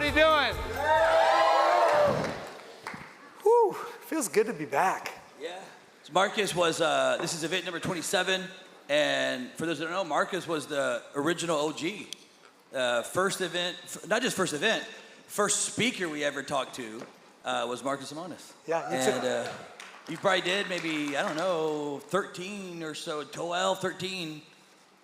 everybody doing? Whew, feels good to be back. Yeah. So Marcus was, this is event number 27, and for those that don't know, Marcus was the original OG. First event, not just first event, first speaker we ever talked to was Marcus Lemonis. Yeah, you probably did maybe, I don't know, 13 or so, 12, 13.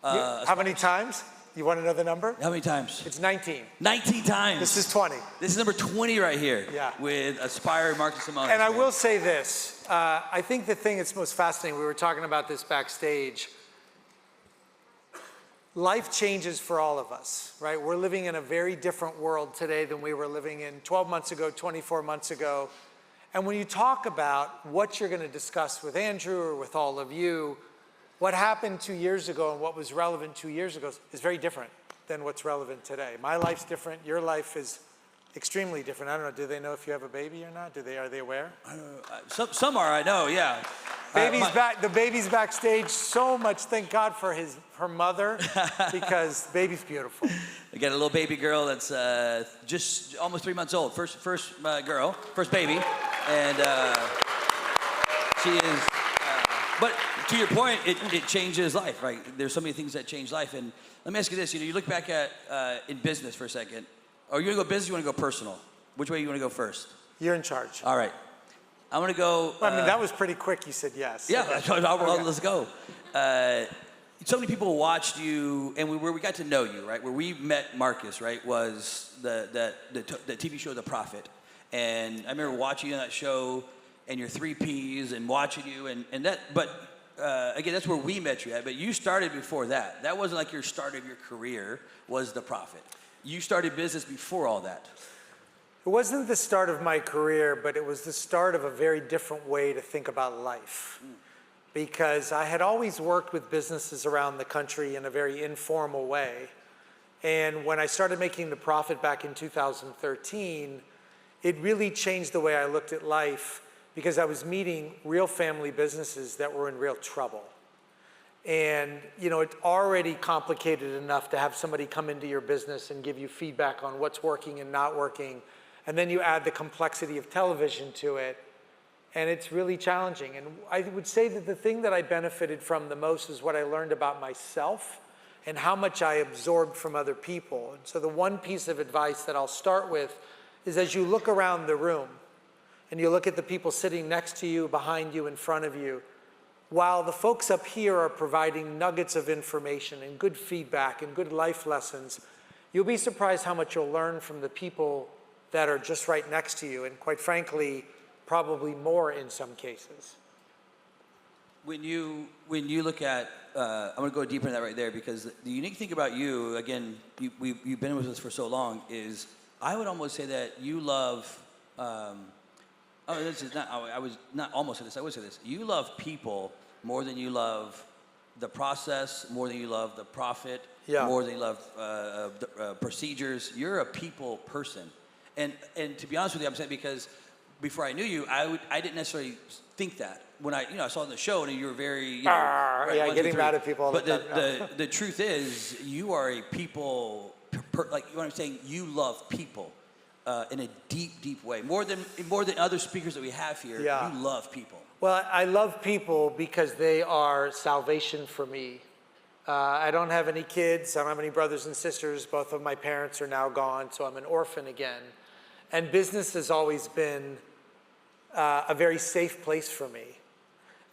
How many times? You want to know the number? How many times? It's 19. 19 times. This is 20. This is number 20 right here. Yeah. With Aspire Marcus Lemonis. And I will say this. I think the thing that's most fascinating, we were talking about this backstage, life changes for all of us, right? We're living in a very different world today than we were living in 12 months ago, 24 months ago. And when you talk about what you're going to discuss with Andrew or with all of you, what happened 2 years ago and what was relevant 2 years ago is very different than what's relevant today. My life's different. Your life is extremely different. I don't know, do they know if you have a baby or not? Are they aware? Some are, I know, yeah. The baby's backstage. So much, thank God for her mother, because baby's beautiful. I got a little baby girl that's just almost 3 months old. First girl, first baby, and she is. But to your point, it changes life, right? There's so many things that change life. And let me ask you this: you look back at in business for a second. Are you going to go business? Or you want to go personal? Which way you want to go first? You're in charge. All right. I'm going to go. Well, I mean, that was pretty quick. You said yes. Yeah, let's go. So many people watched you, and where we got to know you, right? Where we met Marcus, right, was the TV show The Prophet. And I remember watching you on that show, and your 3 Ps, and watching you, and that. But again, that's where we met you at. But you started before that. That wasn't like your start of your career was The Prophet. You started business before all that. It wasn't the start of my career, but it was the start of a very different way to think about life. Because I had always worked with businesses around the country in a very informal way. And when I started making The Prophet back in 2013, it really changed the way I looked at life, because I was meeting real family businesses that were in real trouble. And it's already complicated enough to have somebody come into your business and give you feedback on what's working and not working. And then you add the complexity of television to it, and it's really challenging. And I would say that the thing that I benefited from the most is what I learned about myself and how much I absorbed from other people. And so the one piece of advice that I'll start with is, as you look around the room and you look at the people sitting next to you, behind you, in front of you, while the folks up here are providing nuggets of information and good feedback and good life lessons, you'll be surprised how much you'll learn from the people that are just right next to you, and quite frankly, probably more in some cases. When you look at, I'm going to go deeper in that right there, because the unique thing about you, again, you've been with us for so long, is I would almost say that you love, this is not, I was not almost say this, I would say this. You love people more than you love the process, more than you love the profit, more than you love procedures. You're a people person. And to be honest with you, I'm saying, because before I knew you, I didn't necessarily think that. When I saw on the show, and you were very, right, getting mad at people all the time. But the truth is, you are a people, like, you know what I'm saying? You love people. In a deep, deep way. More than other speakers that we have here, you love people. Well, I love people because they are salvation for me. I don't have any kids. I don't have any brothers and sisters. Both of my parents are now gone, so I'm an orphan again. And business has always been a very safe place for me.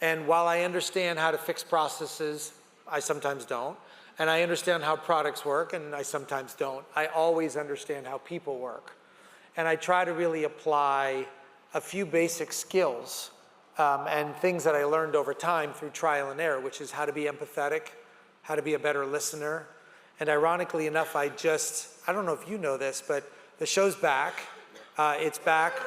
And while I understand how to fix processes, I sometimes don't. And I understand how products work, and I sometimes don't. I always understand how people work. And I try to really apply a few basic skills and things that I learned over time through trial and error, which is how to be empathetic, how to be a better listener. And ironically enough, I don't know if you know this, but the show's back. It's back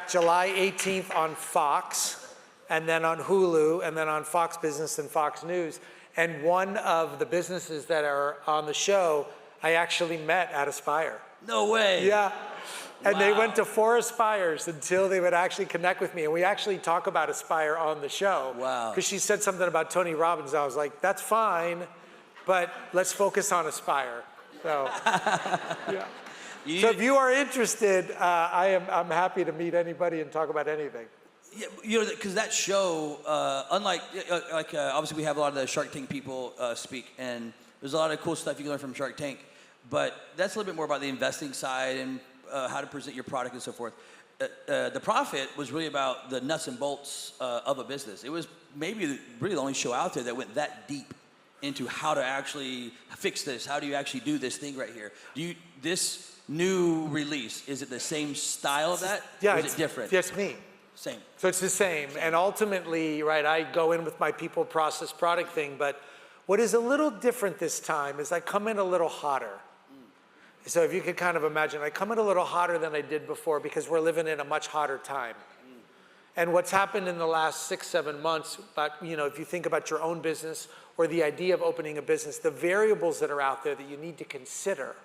July 18th on Fox, and then on Hulu, and then on Fox Business and Fox News. And one of the businesses that are on the show, I actually met at Aspire. No way. Yeah. And wow. They went to 4 Aspires until they would actually connect with me. And we actually talk about Aspire on the show. Wow. Because she said something about Tony Robbins. I was like, that's fine, but let's focus on Aspire. So, yeah. So if you are interested, I'm happy to meet anybody and talk about anything. Yeah, you know, because that show, unlike, obviously we have a lot of the Shark Tank people speak, and there's a lot of cool stuff you can learn from Shark Tank, but that's a little bit more about the investing side and how to present your product and so forth. The Profit was really about the nuts and bolts of a business. It was maybe really the only show out there that went that deep into how to actually fix this. How do you actually do this thing right here? This new release, is it the same style of that? Yeah, or is it different? Just me. Same. So it's the same. And ultimately, right, I go in with my people, process, product thing, but what is a little different this time is I come in a little hotter. So if you could kind of imagine, I come in a little hotter than I did before because we're living in a much hotter time. And what's happened in the last 6-7 months, but if you think about your own business or the idea of opening a business, the variables that are out there that you need to consider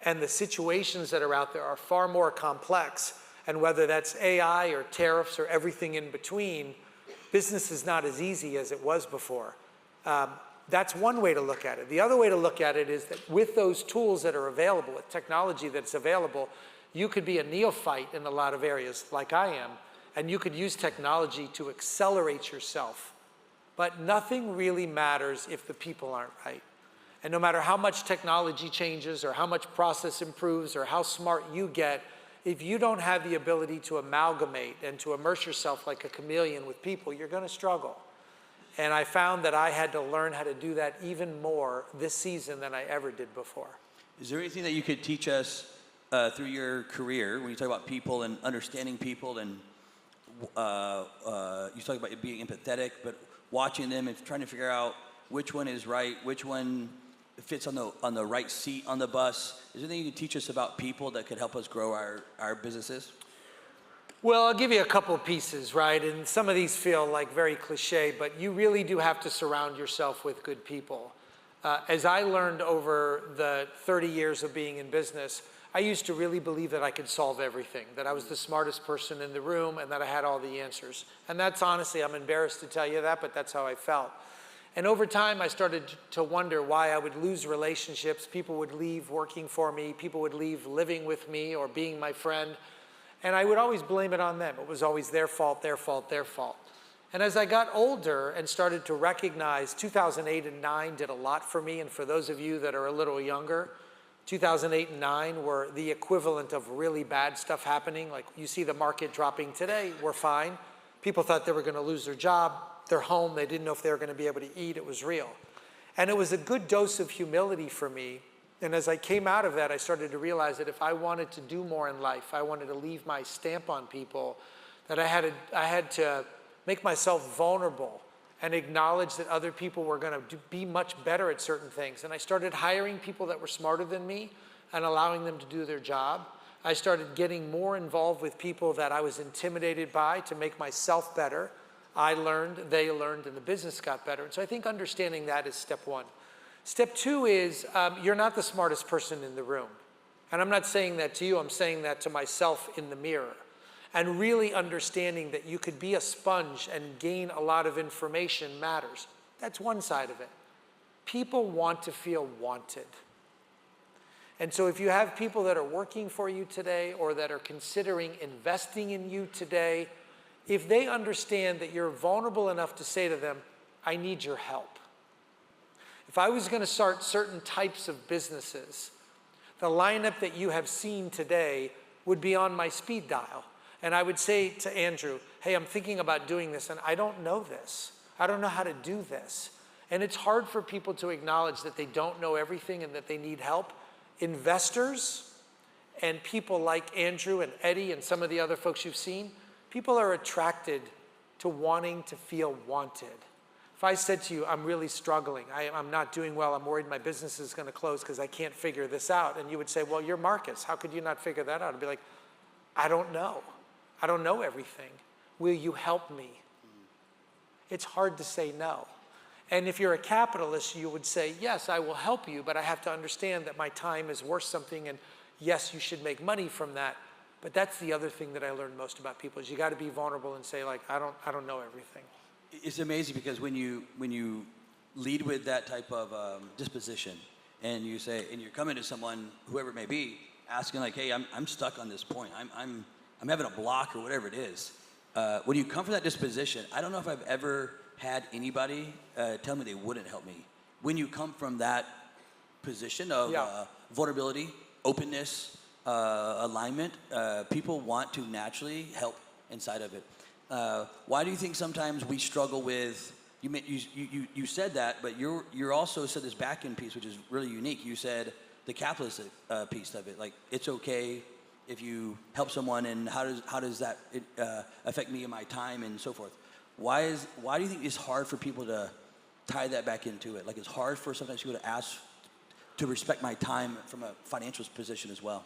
and the situations that are out there are far more complex. And whether that's AI or tariffs or everything in between, business is not as easy as it was before. That's one way to look at it. The other way to look at it is that with those tools that are available, with technology that's available, you could be a neophyte in a lot of areas like I am, and you could use technology to accelerate yourself. But nothing really matters if the people aren't right. And no matter how much technology changes or how much process improves or how smart you get, if you don't have the ability to amalgamate and to immerse yourself like a chameleon with people, you're going to struggle. And I found that I had to learn how to do that even more this season than I ever did before. Is there anything that you could teach us through your career when you talk about people and understanding people and you talk about being empathetic, but watching them and trying to figure out which one is right, which one fits on the right seat on the bus? Is there anything you can teach us about people that could help us grow our businesses? Well, I'll give you a couple pieces, right? And some of these feel like very cliche, but you really do have to surround yourself with good people. As I learned over the 30 years of being in business, I used to really believe that I could solve everything, that I was the smartest person in the room and that I had all the answers. And that's honestly, I'm embarrassed to tell you that, but that's how I felt. And over time, I started to wonder why I would lose relationships. People would leave working for me. People would leave living with me or being my friend. And I would always blame it on them. It was always their fault, their fault, their fault. And as I got older and started to recognize 2008 and 2009 did a lot for me. And for those of you that are a little younger, 2008 and 2009 were the equivalent of really bad stuff happening. Like you see the market dropping today, we're fine. People thought they were going to lose their job. They're home. They didn't know if they were going to be able to eat. It was real. And it was a good dose of humility for me. And as I came out of that, I started to realize that if I wanted to do more in life, I wanted to leave my stamp on people, that I had to make myself vulnerable and acknowledge that other people were going to be much better at certain things. And I started hiring people that were smarter than me and allowing them to do their job. I started getting more involved with people that I was intimidated by to make myself better. I learned, they learned, and the business got better. And so I think understanding that is step one. Step two is you're not the smartest person in the room. And I'm not saying that to you, I'm saying that to myself in the mirror. And really understanding that you could be a sponge and gain a lot of information matters. That's one side of it. People want to feel wanted. And so if you have people that are working for you today or that are considering investing in you today, if they understand that you're vulnerable enough to say to them, I need your help. If I was going to start certain types of businesses, the lineup that you have seen today would be on my speed dial. And I would say to Andrew, hey, I'm thinking about doing this, and I don't know this. I don't know how to do this. And it's hard for people to acknowledge that they don't know everything and that they need help. Investors and people like Andrew and Eddie and some of the other folks you've seen, people are attracted to wanting to feel wanted. If I said to you, I'm really struggling, I'm not doing well, I'm worried my business is going to close because I can't figure this out, and you would say, well, you're Marcus. How could you not figure that out? I'd be like, I don't know. I don't know everything. Will you help me? It's hard to say no. And if you're a capitalist, you would say, yes, I will help you, but I have to understand that my time is worth something, and yes, you should make money from that. But that's the other thing that I learned most about people is you got to be vulnerable and say, like, I don't know everything. It's amazing because when you lead with that type of disposition, and you say, and you're coming to someone, whoever it may be, asking like, hey, I'm stuck on this point. I'm having a block or whatever it is. When you come from that disposition, I don't know if I've ever had anybody tell me they wouldn't help me. When you come from that position of vulnerability, openness, alignment, people want to naturally help inside of it. Why do you think sometimes we struggle with, you said that, but you're also said this back end piece, which is really unique. You said the capitalist piece of it, like it's okay if you help someone, and how does that affect me and my time and so forth? Why do you think it's hard for people to tie that back into it? Like it's hard for sometimes people to ask to respect my time from a financial position as well.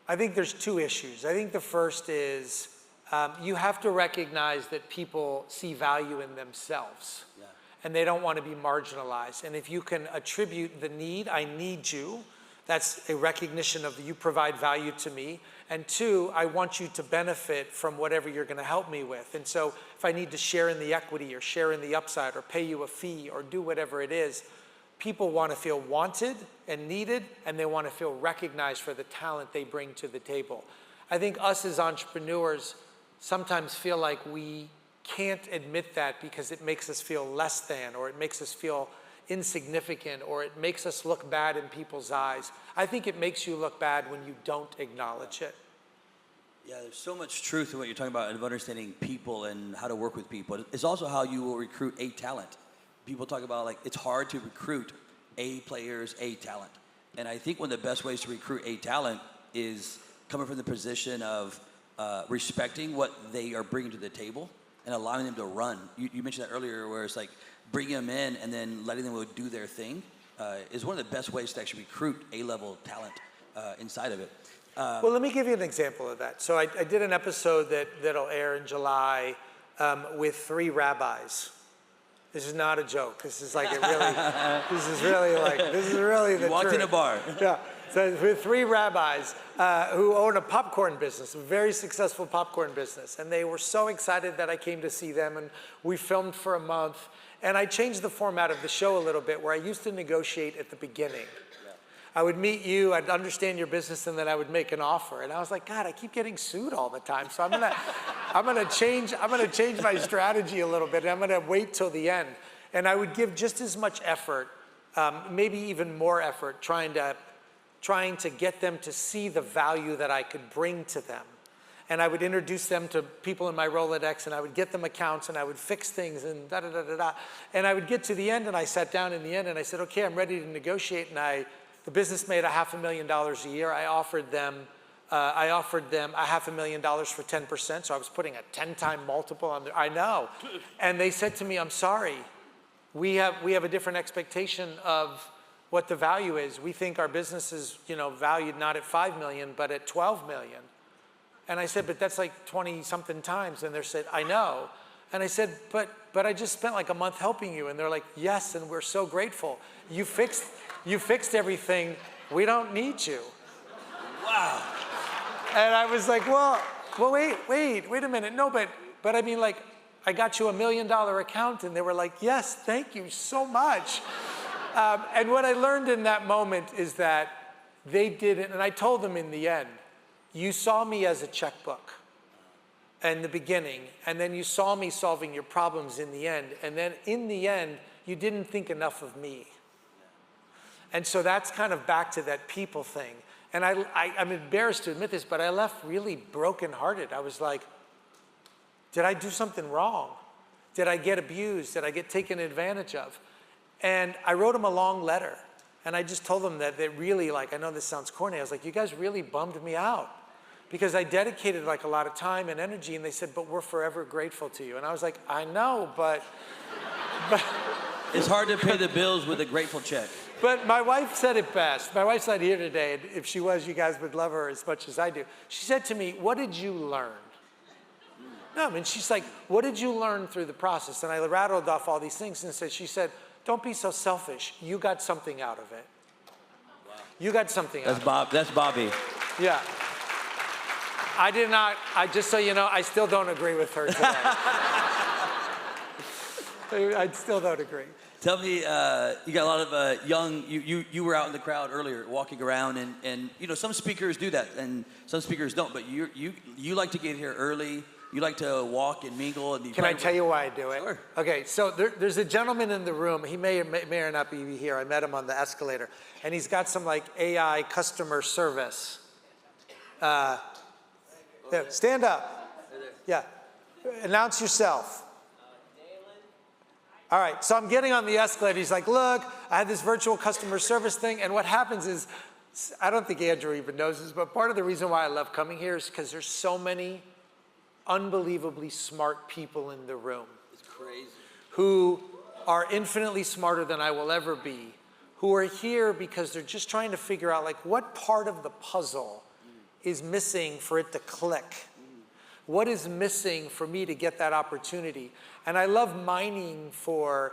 I think there's two issues. I think the first is you have to recognize that people see value in themselves, and they don't want to be marginalized. And if you can attribute the need, I need you, that's a recognition of you provide value to me. And two, I want you to benefit from whatever you're going to help me with. And so if I need to share in the equity or share in the upside or pay you a fee or do whatever it is, people want to feel wanted and needed, and they want to feel recognized for the talent they bring to the table. I think us as entrepreneurs sometimes feel like we can't admit that because it makes us feel less than, or it makes us feel insignificant, or it makes us look bad in people's eyes. I think it makes you look bad when you don't acknowledge it. Yeah, there's so much truth in what you're talking about of understanding people and how to work with people. It's also how you will recruit A talent. People talk about like it's hard to recruit A players, A talent. And I think one of the best ways to recruit A talent is coming from the position of respecting what they are bringing to the table and allowing them to run. You mentioned that earlier, where it's like bringing them in and then letting them do their thing is one of the best ways to actually recruit A-level talent inside of it. Well, let me give you an example of that. So I did an episode that'll air in July with 3 rabbis. This is not a joke. This is like this is really the truth. You walked in a bar. Yeah. So with 3 rabbis who own a popcorn business, a very successful popcorn business. And they were so excited that I came to see them, and we filmed for a month. And I changed the format of the show a little bit, where I used to negotiate at the beginning. I would meet you, I'd understand your business, and then I would make an offer. And I was like, God, I keep getting sued all the time. So I'm gonna change my strategy a little bit, and I'm gonna wait till the end. And I would give just as much effort, maybe even more effort, trying to get them to see the value that I could bring to them. And I would introduce them to people in my Rolodex, and I would get them accounts, and I would fix things, and da-da-da-da-da. And I would get to the end, and I sat down in the end, and I said, okay, I'm ready to negotiate. And the business made $500,000 a year. I offered them $500,000 for 10%, so I was putting a 10-time multiple on I know. And they said to me, I'm sorry, we have a different expectation of what the value is. We think our business is, valued not at 5 million, but at 12 million. And I said, but that's like 20-something times. And they said, I know. And I said, but I just spent like a month helping you. And they're like, yes, and we're so grateful. You fixed everything. We don't need you. Wow. And I was like, well, wait a minute. No, but I mean, like, I got you $1 million account. And they were like, yes, thank you so much. And what I learned in that moment is that they didn't, and I told them in the end, you saw me as a checkbook in the beginning, and then you saw me solving your problems in the end, and then in the end, you didn't think enough of me. And so that's kind of back to that people thing. And I'm embarrassed to admit this, but I left really brokenhearted. I was like, did I do something wrong? Did I get abused? Did I get taken advantage of? And I wrote them a long letter. And I just told them that they really, I know this sounds corny, I was like, you guys really bummed me out. Because I dedicated a lot of time and energy, and they said, but we're forever grateful to you. And I was like, I know, but it's hard to pay the bills with a grateful check. But my wife said it best. My wife's not here today, and if she was, you guys would love her as much as I do. She said to me, what did you learn? No, I mean, she's like, what did you learn through the process? And I rattled off all these things, and she said, don't be so selfish. You got something out of it. Wow. You got something out of it. That's Bobby. Yeah. I did not, just so you know, I still don't agree with her today. I still don't agree. Tell me, you got a lot of young, you were out in the crowd earlier walking around, and you know, some speakers do that and some speakers don't, but you like to get here early. You like to walk and mingle and be. Can I tell you why I do it? Sure. Okay, so there's a gentleman in the room. He may or not be here. I met him on the escalator, and he's got some like AI customer service. There, stand up. Yeah, announce yourself. All right, so I'm getting on the escalator. He's like, look, I had this virtual customer service thing, and what happens is, I don't think Andrew even knows this, but part of the reason why I love coming here is because there's so many unbelievably smart people in the room. It's crazy. Who are infinitely smarter than I will ever be, who are here because they're just trying to figure out like what part of the puzzle is missing for it to click. What is missing for me to get that opportunity? And I love mining for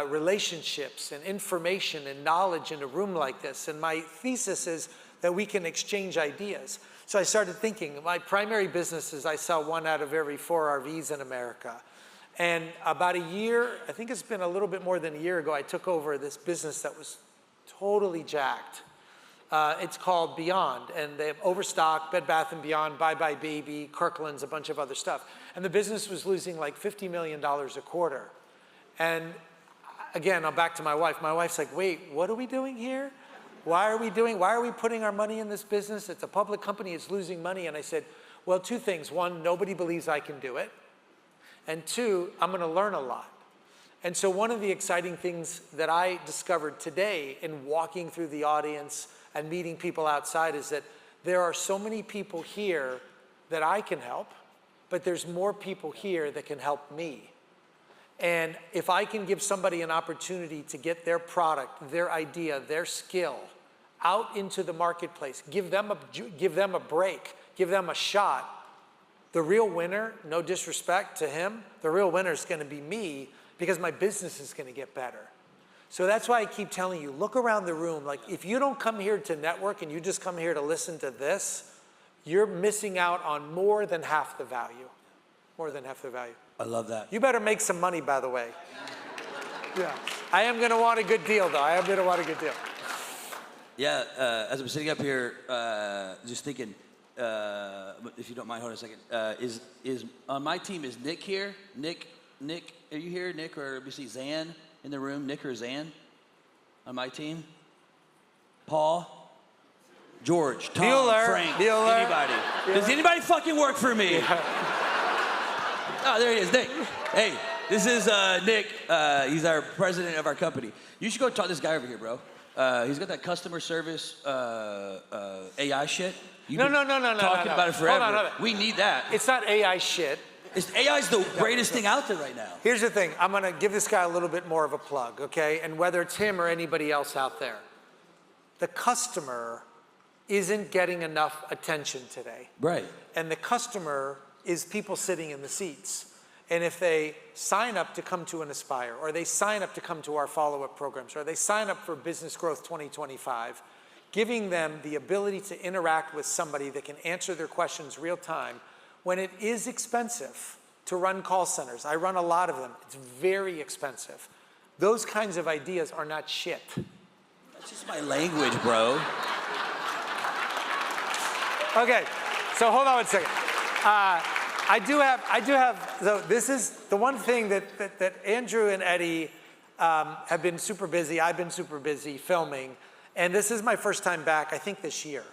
relationships and information and knowledge in a room like this. And my thesis is that we can exchange ideas. So I started thinking, my primary business is I sell 1 out of every 4 RVs in America. And about a year, I think it's been a little bit more than a year ago, I took over this business that was totally jacked. It's called Beyond, and they have Overstock, Bed Bath & Beyond, Bye Bye Baby, Kirkland's, a bunch of other stuff. And the business was losing like $50 million a quarter. And again, I'm back to my wife. My wife's like, wait, what are we doing here? Why are we putting our money in this business? It's a public company, it's losing money. And I said, well, 2 things. 1, nobody believes I can do it. And 2, I'm gonna learn a lot. And so one of the exciting things that I discovered today in walking through the audience and meeting people outside is that there are so many people here that I can help, but there's more people here that can help me. And if I can give somebody an opportunity to get their product, their idea, their skill out into the marketplace, give them a break, give them a shot, the real winner, no disrespect to him, the real winner is gonna be me because my business is gonna get better. So that's why I keep telling you, look around the room. Like if you don't come here to network and you just come here to listen to this, you're missing out on more than half the value. More than half the value. I love that. You better make some money, by the way. Yeah. I am gonna want a good deal though. I am gonna want a good deal. Yeah, as I'm sitting up here, just thinking, if you don't mind, hold on a second. Is on my team, is Nick here? Nick, are you here, Nick? Or we see Zan in the room, Nick or Zan on my team? Paul, George, Tom, Bueller, Frank, Bueller. anybody. Yeah. Does anybody fucking work for me? Yeah. Oh, there he is, Nick. Hey, this is Nick. He's our president of our company. You should go talk to this guy over here, bro. He's got that customer service AI shit. You've been talking about it forever. Hold on. We need that. It's not AI shit. AI's the greatest thing out there right now. Here's the thing. I'm gonna give this guy a little bit more of a plug, okay? And whether it's him or anybody else out there, the customer isn't getting enough attention today. Right. And the customer is people sitting in the seats. And if they sign up to come to an Aspire, or they sign up to come to our follow-up programs, or they sign up for Business Growth 2025, giving them the ability to interact with somebody that can answer their questions real time, when it is expensive to run call centers, I run a lot of them, it's very expensive. Those kinds of ideas are not shit. That's just my language, bro. Okay, so hold on one second. I do have, so this is the one thing that Andrew and Eddie have been super busy, I've been super busy filming, and this is my first time back, I think this year.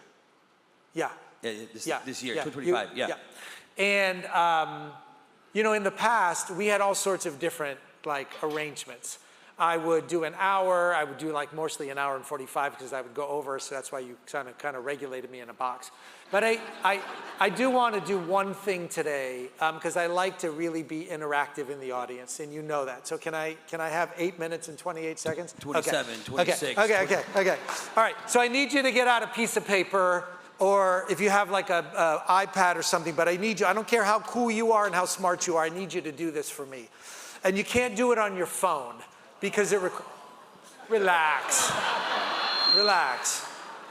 Yeah. This year, 2025, yeah. And, you know, in the past, we had all sorts of different, like, arrangements. I would do an hour, I would do like mostly an hour and 45 because I would go over, so that's why you kind of regulated me in a box. But I do want to do one thing today because I like to really be interactive in the audience, and you know that. So can I have 8 minutes and 28 seconds? 27, 26. Okay. All right, so I need you to get out a piece of paper, or if you have like a iPad or something, but I need you, I don't care how cool you are and how smart you are, I need you to do this for me. And you can't do it on your phone because it relax.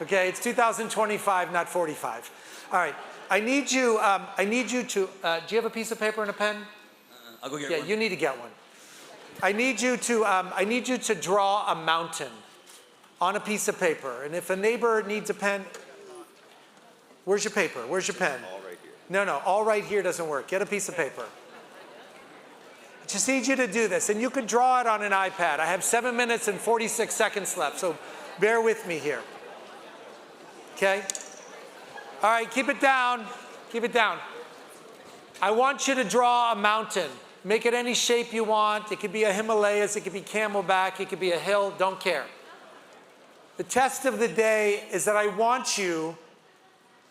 Okay, it's 2025, not 45. All right, I need you to, do you have a piece of paper and a pen? I'll go get one. one. Yeah, you need to get one. I need you to draw a mountain on a piece of paper. And if a neighbor needs a pen, where's your paper? Where's your pen? All right here. No, all right here doesn't work. Get a piece of paper. I just need you to do this. And you can draw it on an iPad. I have 7 minutes and 46 seconds left, so bear with me here. Okay? All right, keep it down. Keep it down. I want you to draw a mountain. Make it any shape you want. It could be a Himalayas, it could be Camelback, it could be a hill, don't care. The test of the day is that I want you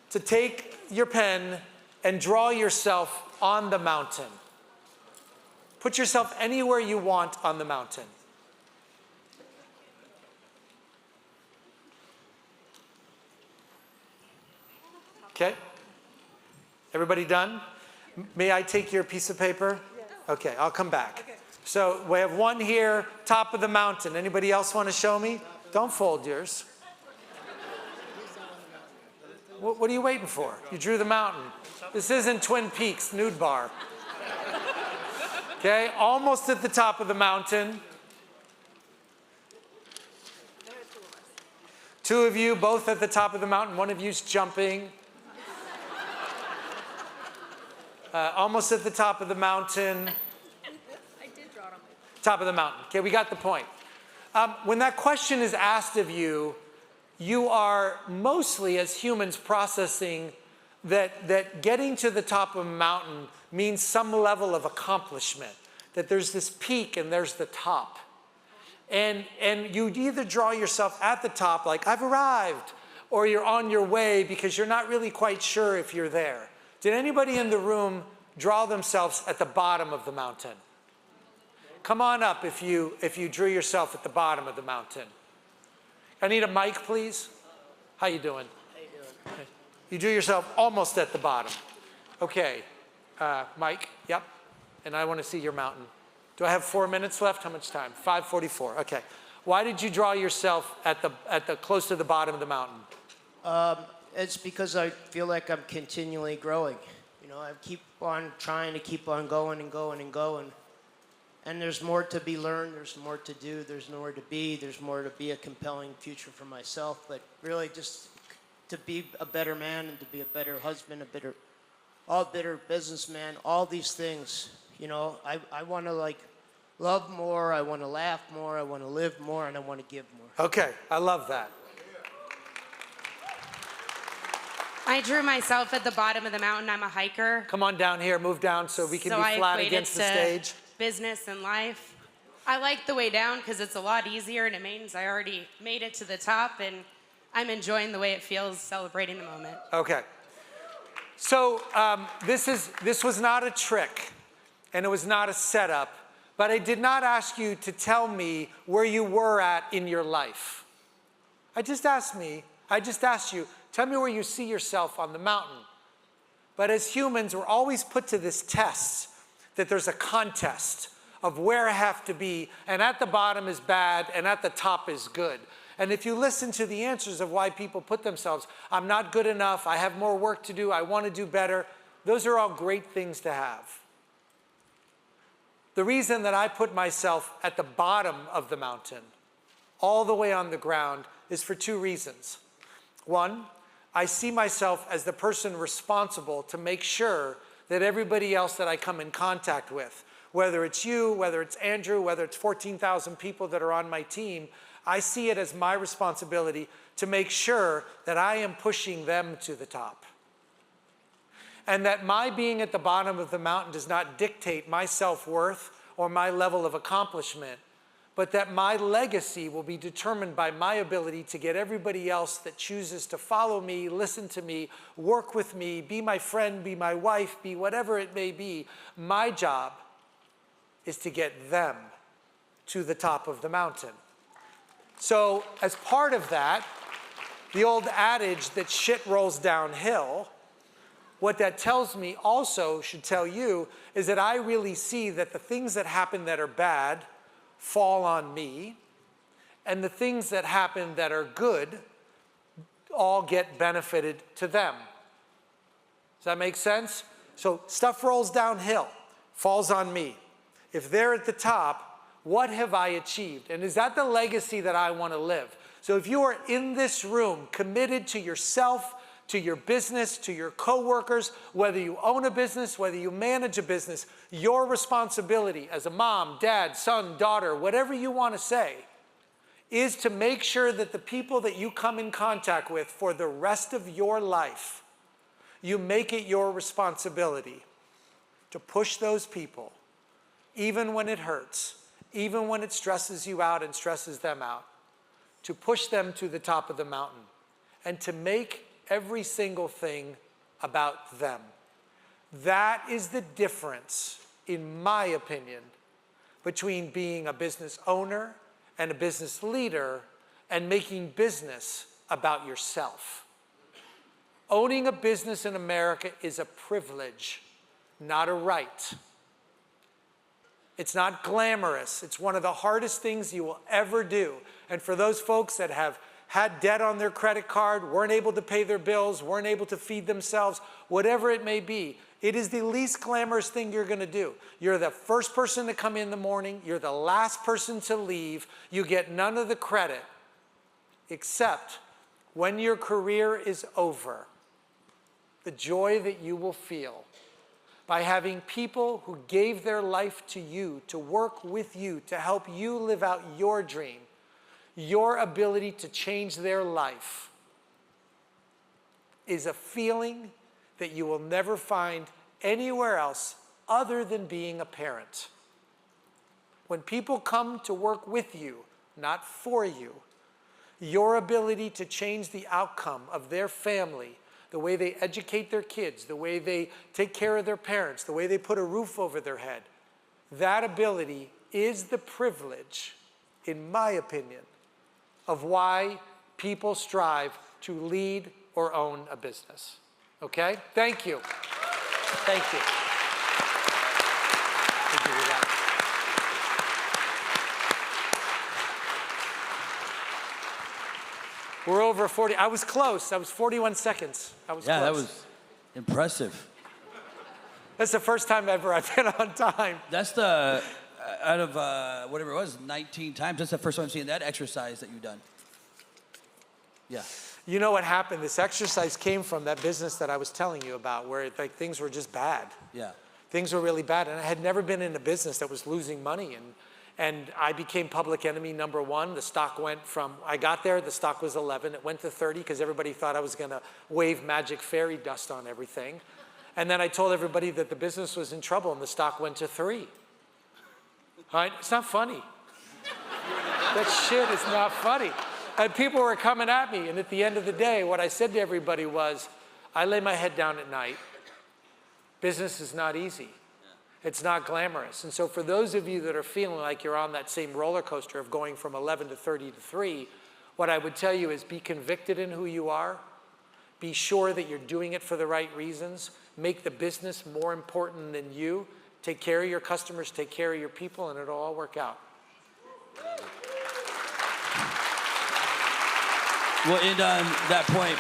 to take your pen and draw yourself on the mountain. Put yourself anywhere you want on the mountain. Okay? Everybody done? May I take your piece of paper? Yes. Okay, I'll come back. Okay. So we have one here, top of the mountain. Anybody else want to show me? Don't fold yours. What are you waiting for? You drew the mountain. This isn't Twin Peaks, nude bar. Okay, almost at the top of the mountain. Two of you, both at the top of the mountain. One of you's jumping. Almost at the top of the mountain. I did draw it on my Top of the mountain. Okay, we got the point. When that question is asked of you, you are mostly, as humans, processing that getting to the top of a mountain means some level of accomplishment, that there's this peak and there's the top. And you either draw yourself at the top, like, I've arrived, or you're on your way because you're not really quite sure if you're there. Did anybody in the room draw themselves at the bottom of the mountain? Come on up if you drew yourself at the bottom of the mountain. I need a mic, please. How you doing? How you doing? You drew yourself almost at the bottom. Okay, Mike, yep. And I want to see your mountain. Do I have 4 minutes left? How much time? 5:44, okay. Why did you draw yourself at the close to the bottom of the mountain? It's because I feel like I'm continually growing. You know, I keep on trying to keep on going and going and going. And there's more to be learned, there's more to do, there's more to be, there's more to be a compelling future for myself, but really just to be a better man and to be a better husband, a better businessman, all these things. You know, I want to like love more, I want to laugh more, I want to live more, and I want to give more. Okay, I love that. I drew myself at the bottom of the mountain. I'm a hiker. Come on down here, move down so we can So be I flat equate it against the to stage. business and life. I like the way down because it's a lot easier and it means I already made it to the top and I'm enjoying the way it feels, celebrating the moment. Okay. So this was not a trick and it was not a setup, but I did not ask you to tell me where you were at in your life. I just asked you, tell me where you see yourself on the mountain. But as humans, we're always put to this test that there's a contest of where I have to be, and at the bottom is bad, and at the top is good. And if you listen to the answers of why people put themselves, I'm not good enough, I have more work to do, I want to do better, those are all great things to have. The reason that I put myself at the bottom of the mountain, all the way on the ground, is for two reasons. One, I see myself as the person responsible to make sure that everybody else that I come in contact with, whether it's you, whether it's Andrew, whether it's 14,000 people that are on my team, I see it as my responsibility to make sure that I am pushing them to the top. And that my being at the bottom of the mountain does not dictate my self-worth or my level of accomplishment, but that my legacy will be determined by my ability to get everybody else that chooses to follow me, listen to me, work with me, be my friend, be my wife, be whatever it may be. My job is to get them to the top of the mountain. So as part of that, the old adage that shit rolls downhill, what that tells me also should tell you is that I really see that the things that happen that are bad fall on me, and the things that happen that are good all get benefited to them. Does that make sense? So stuff rolls downhill, falls on me. If they're at the top, What have I achieved? And is that the legacy that I want to live? So if you are in this room committed to yourself, to your business, to your coworkers, whether you own a business, whether you manage a business, your responsibility as a mom, dad, son, daughter, whatever you want to say, is to make sure that the people that you come in contact with for the rest of your life, you make it your responsibility to push those people, even when it hurts, even when it stresses you out and stresses them out, to push them to the top of the mountain and to make every single thing about them. That is the difference, in my opinion, between being a business owner and a business leader and making business about yourself. Owning a business in America is a privilege, not a right. It's not glamorous. It's one of the hardest things you will ever do. And for those folks that have had debt on their credit card, weren't able to pay their bills, weren't able to feed themselves, whatever it may be, it is the least glamorous thing you're going to do. You're the first person to come in the morning. You're the last person to leave. You get none of the credit, except when your career is over, the joy that you will feel by having people who gave their life to you, to work with you, to help you live out your dream, your ability to change their life, is a feeling that you will never find anywhere else other than being a parent. When people come to work with you, not for you, your ability to change the outcome of their family, the way they educate their kids, the way they take care of their parents, the way they put a roof over their head, that ability is the privilege, in my opinion, of why people strive to lead or own a business. Okay? Thank you. Thank you. Thank you for that. We're over 40. I was close. I was 41 seconds. I was close. That was impressive. That's the first time ever I've been on time. That's the, out of whatever it was, 19 times, that's the first time I've seen that exercise that you've done. Yeah. You know what happened? This exercise came from that business that I was telling you about, where things were just bad. Yeah. Things were really bad, and I had never been in a business that was losing money, and I became public enemy number one. The stock went from, I got there, the stock was 11, it went to 30 because everybody thought I was gonna wave magic fairy dust on everything. And then I told everybody that the business was in trouble and the stock went to 3. All right, it's not funny. That shit is not funny. And people were coming at me, and at the end of the day, what I said to everybody was, I lay my head down at night. Business is not easy. It's not glamorous. And so for those of you that are feeling like you're on that same roller coaster of going from 11 to 30 to 3, what I would tell you is be convicted in who you are. Be sure that you're doing it for the right reasons. Make the business more important than you. Take care of your customers, take care of your people, and it'll all work out. We'll end on that point.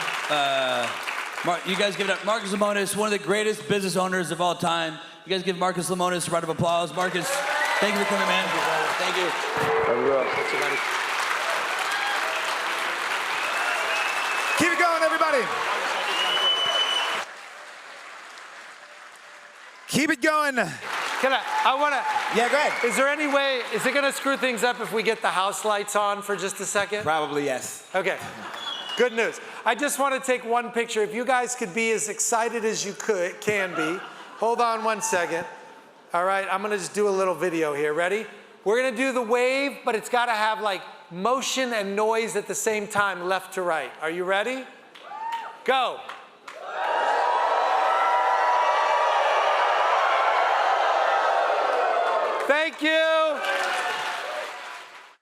You guys give it up. Marcus Lemonis, one of the greatest business owners of all time. You guys give Marcus Lemonis a round of applause. Marcus, thank you for coming, man. Thank you. Thank you. Keep it going, everybody. Keep it going. I want to. Yeah, go ahead. Is there any way, is it going to screw things up if we get the house lights on for just a second? Probably yes. Okay. Good news. I just want to take one picture. If you guys could be as excited as you can be. Hold on one second. All right, I'm going to just do a little video here. Ready? We're going to do the wave, but it's got to have like motion and noise at the same time, left to right. Are you ready? Go. Thank you.